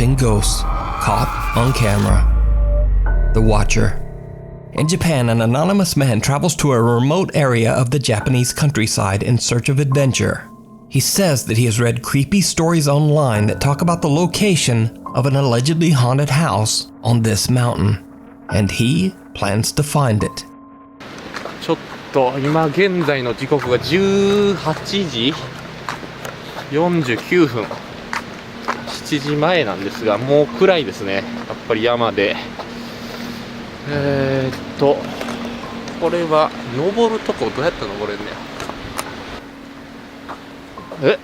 haunting ghosts caught on camera. The Watcher. In Japan, an anonymous man travels to a remote area of the Japanese countryside in search of adventure. He says that he has read creepy stories online that talk about the location of an allegedly haunted house on this mountain, and he plans to find it. ちょっと今現在の時刻が18時49分、7時前なんですが、もう暗いですね。やっぱり山で。これは登るとこどうやって登れんねや。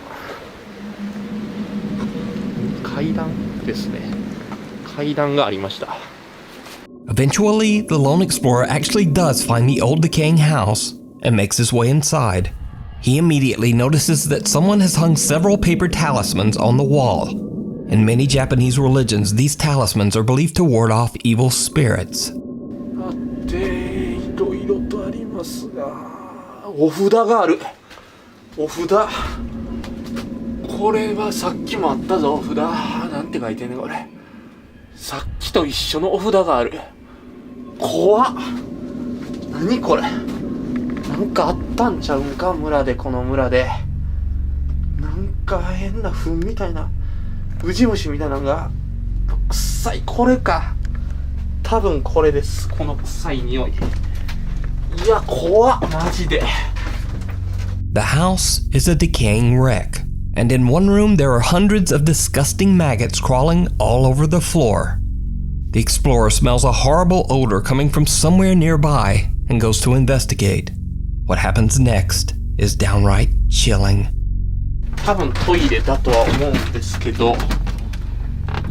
階段ですね。階段がありました。Eventually, the lone explorer actually does find the old decaying house and makes his way inside. He immediately notices that someone has hung several paper talismans on the wall. In many Japanese religions, these talismans are believed to ward off evil spirits. いろいろとありますが、お札がある。お札。これはさっきもあったぞ、お札。なんて書いてんねんこれ。さっきと一緒のお札がある。怖っ。何これ。なんかあったんちゃうんか、村で、この村で。なんか変な糞みたいな、ウジ虫みたいなのが、臭い。これか。多分これです。この臭い匂い。いや、怖っ、マジで。The house is a decaying wreck, and in one room there are hundreds of disgusting maggots crawling all over the floor. The explorer smells a horrible odor coming from somewhere nearby and goes to investigate. What happens next is downright chilling. 多分トイレだとは思うんですけど、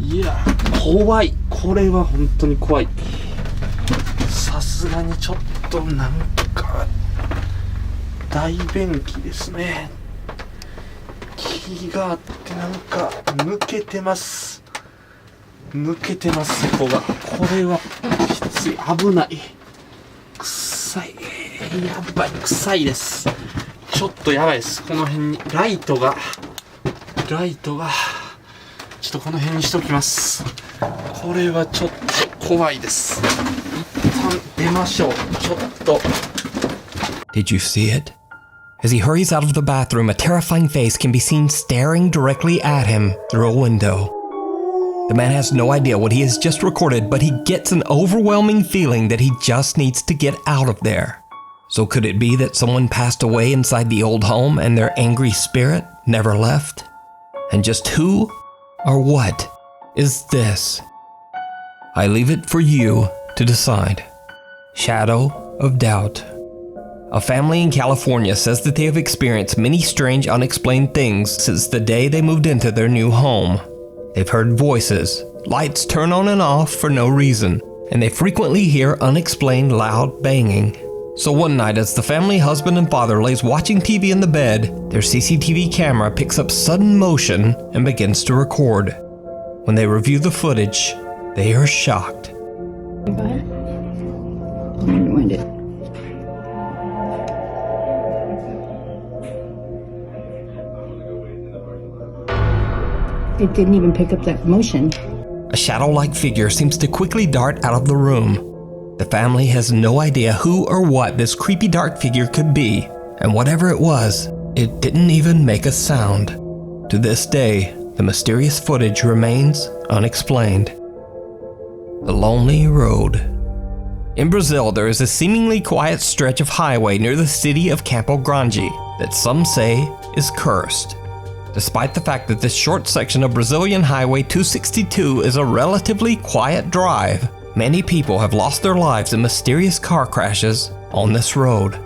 いや、怖い。これは本当に怖い。さすがにちょっとなんか大便器ですね。気があってなんか抜けてます。抜けてます、そこが。これはきつい。危ない。臭い。やばい。臭いです。ちょっとやばいです。この辺にライトがちょっとこの辺にしときます。これはちょっと怖いです。一旦出ましょう。ちょっと。Did you see it? As he hurries out of the bathroom, a terrifying face can be seen staring directly at him through a window. The man has no idea what he has just recorded, but he gets an overwhelming feeling that he just needs to get out of there. So could it be that someone passed away inside the old home and their angry spirit never left? And just who or what is this? I leave it for you to decide. Shadow of doubt. A family in California says that they have experienced many strange unexplained things since the day they moved into their new home. They've heard voices, lights turn on and off for no reason, and they frequently hear unexplained loud banging. So one night, as the family husband and father lays watching TV in the bed, their CCTV camera picks up sudden motion and begins to record. When they review the footage, they are shocked. Wind it. It didn't even pick up that motion. A shadow-like figure seems to quickly dart out of the room. The family has no idea who or what this creepy dark figure could be, and whatever it was, it didn't even make a sound. To this day, the mysterious footage remains unexplained. The Lonely Road. In Brazil, there is a seemingly quiet stretch of highway near the city of Campo Grande that some say is cursed. Despite the fact that this short section of Brazilian Highway 262 is a relatively quiet drive, many people have lost their lives in mysterious car crashes on this road.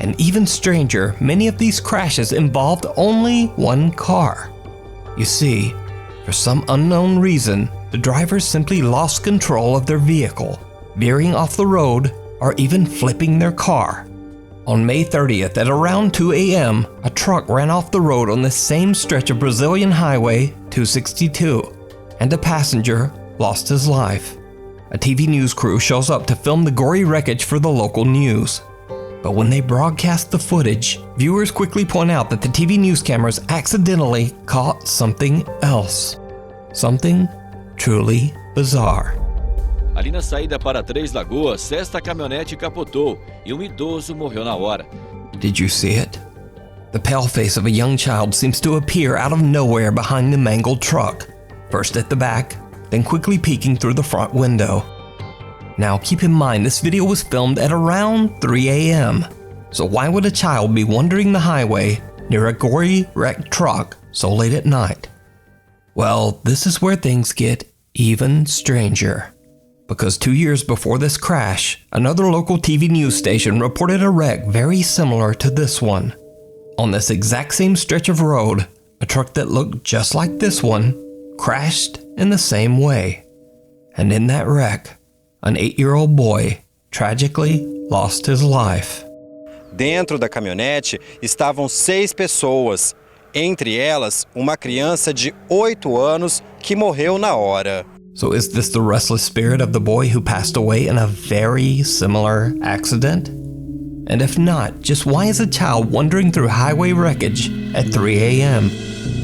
And even stranger, many of these crashes involved only one car. You see, for some unknown reason, the drivers simply lost control of their vehicle, veering off the road or even flipping their car. On May 30th at around 2 a.m., a truck ran off the road on the same stretch of Brazilian Highway 262, and a passenger lost his life. A TV news crew shows up to film the gory wreckage for the local news. But when they broadcast the footage, viewers quickly point out that the TV news cameras accidentally caught something else. Something Truly bizarre. Ali na saída para Três Lagoas, esta caminhonete capotou e um idoso morreu na hora. Did you see it? The pale face of a young child seems to appear out of nowhere behind the mangled truck, first at the back, then quickly peeking through the front window. Now keep in mind this video was filmed at around 3 a.m., so why would a child be wandering the highway near a gory wrecked truck so late at night? Well, this is where things get even stranger. Because 2 years before this crash, another local TV news station reported a wreck very similar to this one. On this exact same stretch of road, a truck that looked just like this one crashed in the same way. And in that wreck, an 8-year-old boy tragically lost his life. Dentro da caminhonete estavam 6 pessoas, entre elas uma criança de 8 anos que morreu na hora. So is this the restless spirit of the boy who passed away in a very similar accident? And if not, just why is a child wandering through highway wreckage at 3 a.m.?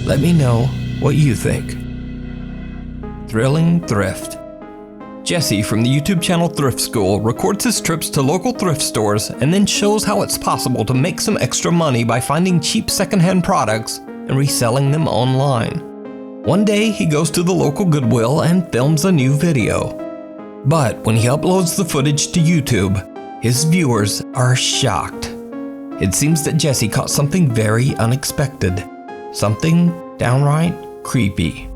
Let me know what you think. Thrilling Thrift. Jesse from the YouTube channel Thrift School records his trips to local thrift stores and then shows how it's possible to make some extra money by finding cheap secondhand products and reselling them online. One day he goes to the local Goodwill and films a new video. But when he uploads the footage to YouTube, his viewers are shocked. It seems that Jesse caught something very unexpected. Something downright creepy.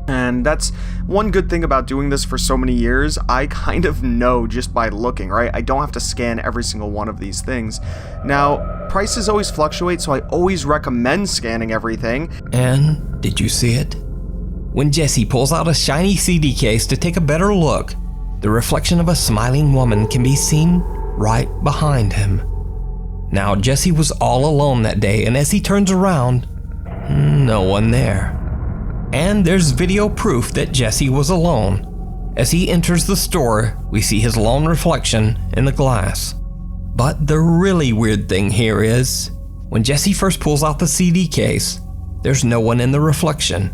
And that's one good thing about doing this for so many years. I kind of know just by looking, right? I don't have to scan every single one of these things. Now, prices always fluctuate, so I always recommend scanning everything. And did you see it? When Jesse pulls out a shiny CD case to take a better look, the reflection of a smiling woman can be seen right behind him. Now, Jesse was all alone that day, and as he turns around, no one there. And there's video proof that Jesse was alone. As he enters the store, we see his lone reflection in the glass. But the really weird thing here is, when Jesse first pulls out the CD case, there's no one in the reflection.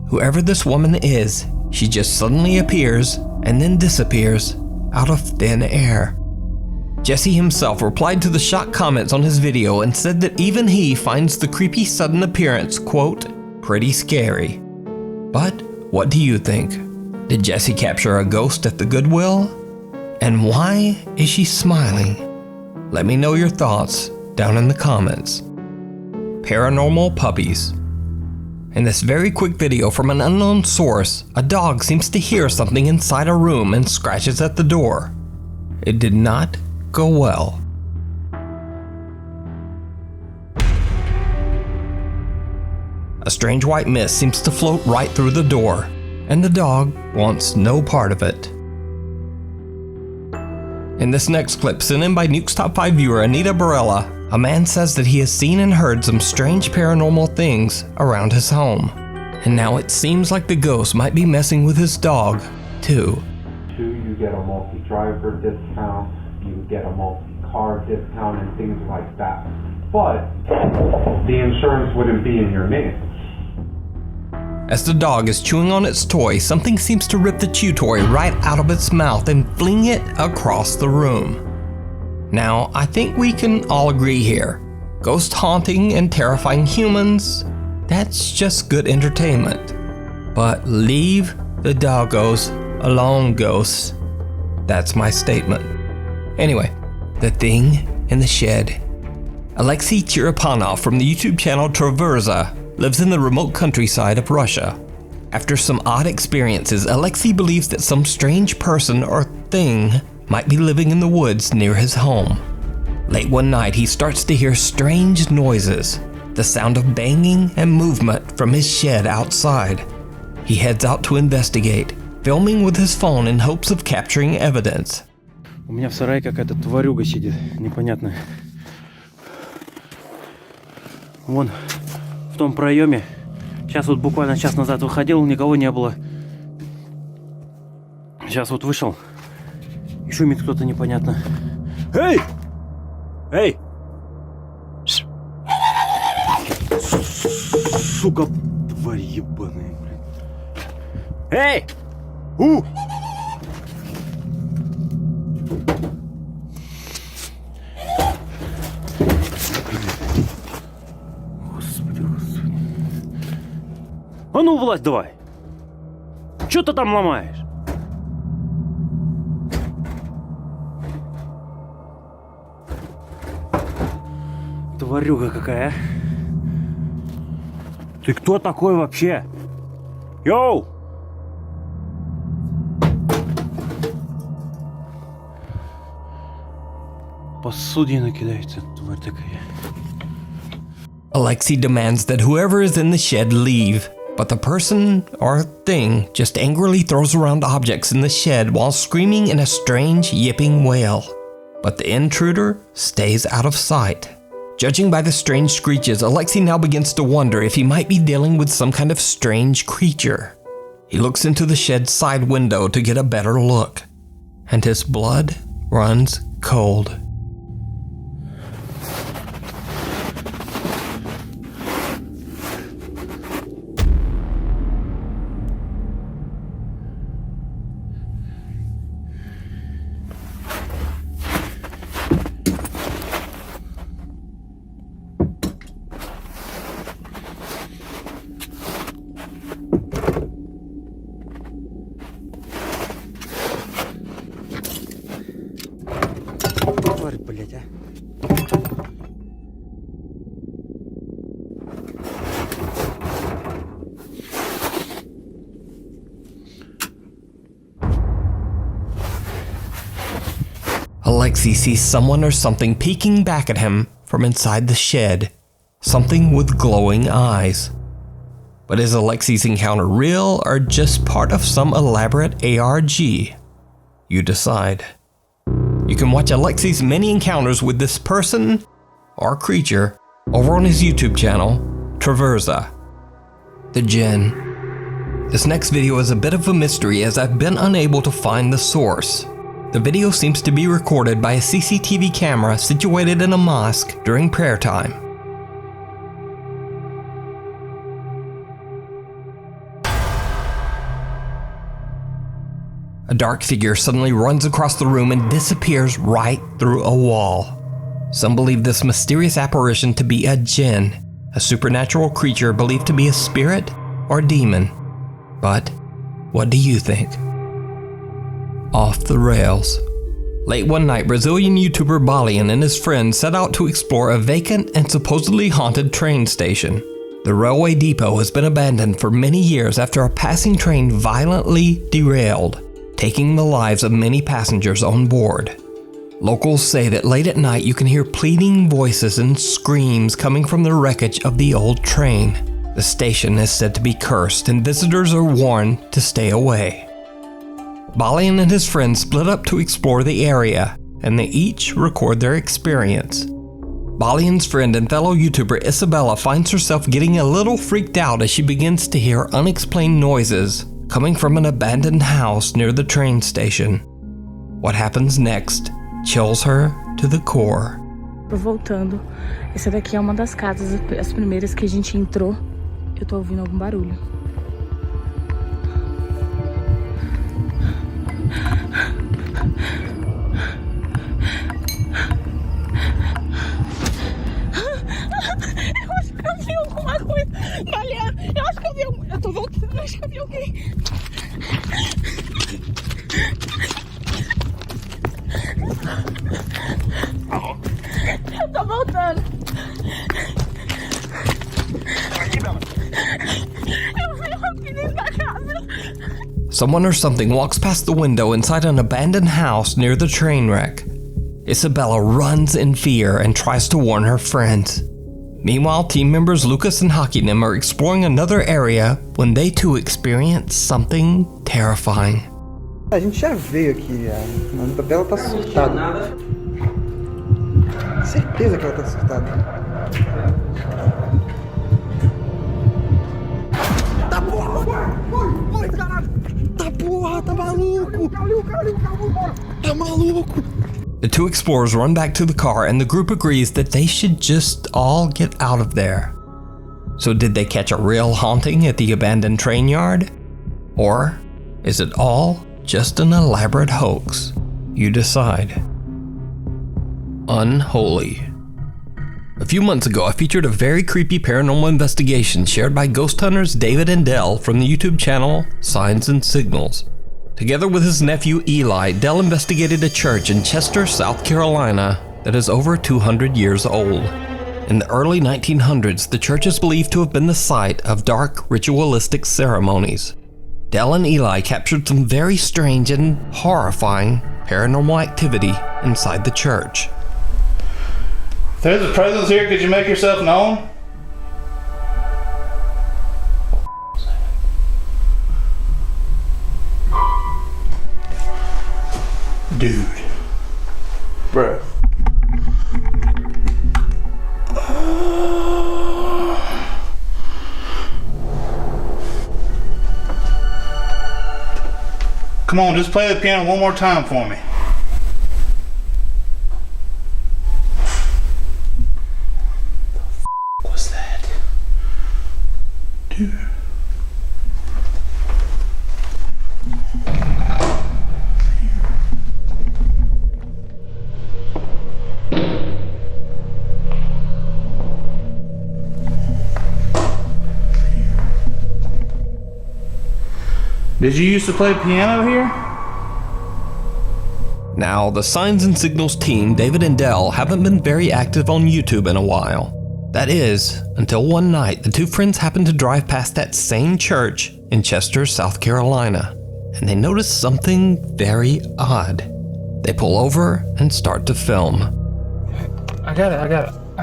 Whoever this woman is, she just suddenly appears and then disappears out of thin air. Jesse himself replied to the shocked comments on his video and said that even he finds the creepy sudden appearance, quote, pretty scary. But what do you think? Did Jesse capture a ghost at the Goodwill? And why is she smiling? Let me know your thoughts down in the comments. Paranormal puppies. In this very quick video from an unknown source, a dog seems to hear something inside a room and scratches at the door. It did not go well. A strange white mist seems to float right through the door, and the dog wants no part of it. In this next clip, sent in by Nuke's Top 5 viewer Anita Barella, a man says that he has seen and heard some strange paranormal things around his home. And now it seems like the ghost might be messing with his dog, too. You get a multi-driver discount, you get a multi-car discount and things like that. But the insurance wouldn't be in your name. As the dog is chewing on its toy, something seems to rip the chew toy right out of its mouth and fling it across the room. Now, I think we can all agree here. Ghost haunting and terrifying humans, that's just good entertainment. But leave the doggos alone, ghosts. That's my statement. Anyway, the thing in the shed. Alexei Chirapanov from the YouTube channel Traverza lives in the remote countryside of Russia. After some odd experiences, Alexei believes that some strange person or thing might be living in the woods near his home. Late one night, he starts to hear strange noises, the sound of banging and movement from his shed outside. He heads out to investigate, filming with his phone in hopes of capturing evidence. У меня в сарае какая-то тварюга сидит, непонятная. Вон, в том проеме. Сейчас вот буквально час назад выходил, никого не было. Сейчас вот вышел. И шумит кто-то непонятно. Эй! Эй! Сука, тварь ебаная, блин. Эй! Господи. А ну, влазь давай! Чё ты там ломаешь? Тварюга какая, а? Ты кто такой вообще? Йоу! Посудину кидается, тварь такая. Alexei demands that whoever is in the shed leave, but the person or thing just angrily throws around objects in the shed while screaming in a strange yipping wail. But the intruder stays out of sight. Judging by the strange screeches, Alexei now begins to wonder if he might be dealing with some kind of strange creature. He looks into the shed's side window to get a better look, and his blood runs cold. Тварь, блядь, а. Alexei sees someone or something peeking back at him from inside the shed. Something with glowing eyes. But is Alexei's encounter real or just part of some elaborate ARG? You decide. You can watch Alexei's many encounters with this person or creature over on his YouTube channel, Traversa. The Djinn. This next video is a bit of a mystery as I've been unable to find the source. The video seems to be recorded by a CCTV camera situated in a mosque during prayer time. A dark figure suddenly runs across the room and disappears right through a wall. Some believe this mysterious apparition to be a Djinn, a supernatural creature believed to be a spirit or demon. But what do you think? Off the rails. Late one night, Brazilian YouTuber Balian and his friends set out to explore a vacant and supposedly haunted train station. The railway depot has been abandoned for many years after a passing train violently derailed, taking the lives of many passengers on board. Locals say that late at night you can hear pleading voices and screams coming from the wreckage of the old train. The station is said to be cursed and visitors are warned to stay away. Balian and his friends split up to explore the area, and they each record their experience. Balian's friend and fellow YouTuber Isabella finds herself getting a little freaked out as she begins to hear unexplained noises coming from an abandoned house near the train station. What happens next chills her to the core. Tô voltando. Essa daqui é uma das casas, as primeiras que a gente entrou. Eu tô ouvindo algum barulho. Eu acho que eu vi alguma coisa. Mariana, eu acho que eu vi alguma... Eu tô voltando, eu acho que eu vi alguém. Eu tô voltando. Eu vi alguém dentro da casa. Someone or something walks past the window inside an abandoned house near the train wreck. Isabella runs in fear and tries to warn her friends. Meanwhile, team members Lucas and Hakinem are exploring another area when they too experience something terrifying. A gente já veio aqui, a Isabela tá assustada. Certeza que ela tá assustada. Tá porra! Oi, caralho! Tá porra, tá maluco! Tá maluco! The two explorers run back to the car and the group agrees that they should just all get out of there. So did they catch a real haunting at the abandoned train yard? Or Is it all just an elaborate hoax? You decide. Unholy. A few months ago, I featured a very creepy paranormal investigation shared by ghost hunters David and Dell from the YouTube channel Signs and Signals. Together with his nephew Eli, Dell investigated a church in Chester, South Carolina that is over 200 years old. In the early 1900s, the church is believed to have been the site of dark ritualistic ceremonies. Dell and Eli captured some very strange and horrifying paranormal activity inside the church. If there's a presence here, could you make yourself known? Dude. Bruh. Come on, just play the piano one more time for me. What was that? Dude. Did you used to play piano here? Now, the Signs and Signals team, David and Dell, haven't been very active on YouTube in a while. That is, until one night the two friends happened to drive past that same church in Chester, South Carolina, and they noticed something very odd. They pull over and start to film. I got it. I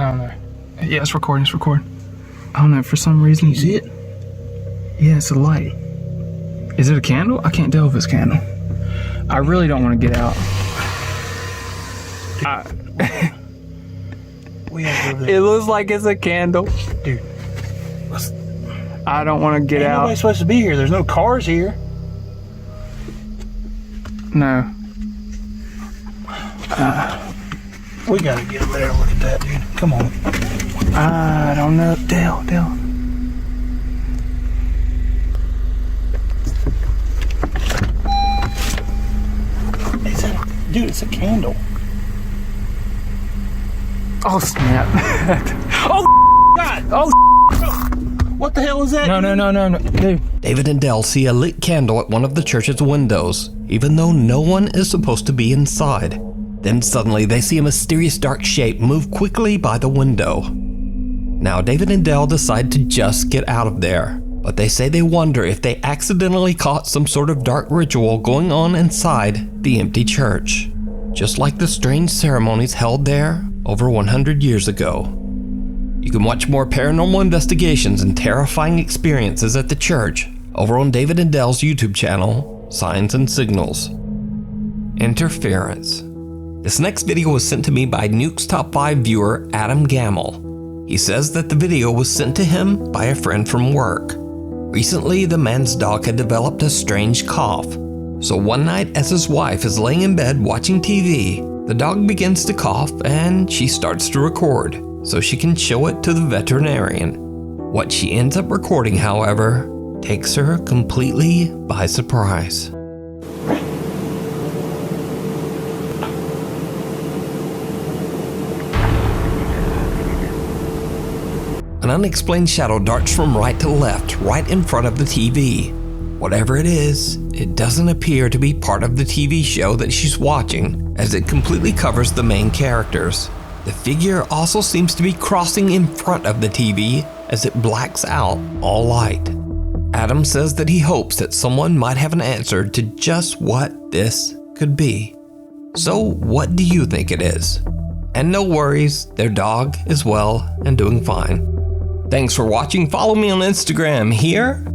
don't know. Yeah, it's recording. I don't know, for some reason. You see it? Yeah, it's a light. Is it a candle? I can't tell if it's a candle. I really don't want to get out. It looks like it's a candle. Dude. I don't want to get out. Nobody's supposed to be here. There's no cars here. No. We gotta get up there and look at that, dude. Come on. I don't know. Dale. Dude, it's a candle. Oh, snap. Oh, God! Oh, what the hell is that? No. Dude. David and Dell see a lit candle at one of the church's windows, even though no one is supposed to be inside. Then suddenly they see a mysterious dark shape move quickly by the window. Now David and Dell decide to just get out of there, but they say they wonder if they accidentally caught some sort of dark ritual going on inside the empty church, just like the strange ceremonies held there over 100 years ago. You can watch more paranormal investigations and terrifying experiences at the church over on David and Dell's YouTube channel, Signs and Signals. Interference. This next video was sent to me by Nuke's Top 5 viewer, Adam Gamble. He says that the video was sent to him by a friend from work. Recently, the man's dog had developed a strange cough. So one night, as his wife is laying in bed watching TV, the dog begins to cough and she starts to record so she can show it to the veterinarian. What she ends up recording, however, takes her completely by surprise. An unexplained shadow darts from right to left, right in front of the TV. Whatever it is, it doesn't appear to be part of the TV show that she's watching, as it completely covers the main characters. The figure also seems to be crossing in front of the TV as it blacks out all light. Adam says that he hopes that someone might have an answer to just what this could be. So what do you think it is? And no worries, their dog is well and doing fine. Thanks for watching. Follow me on Instagram here,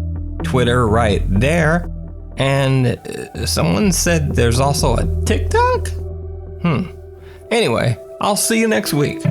Twitter right there, and someone said there's also a TikTok? Anyway, I'll see you next week.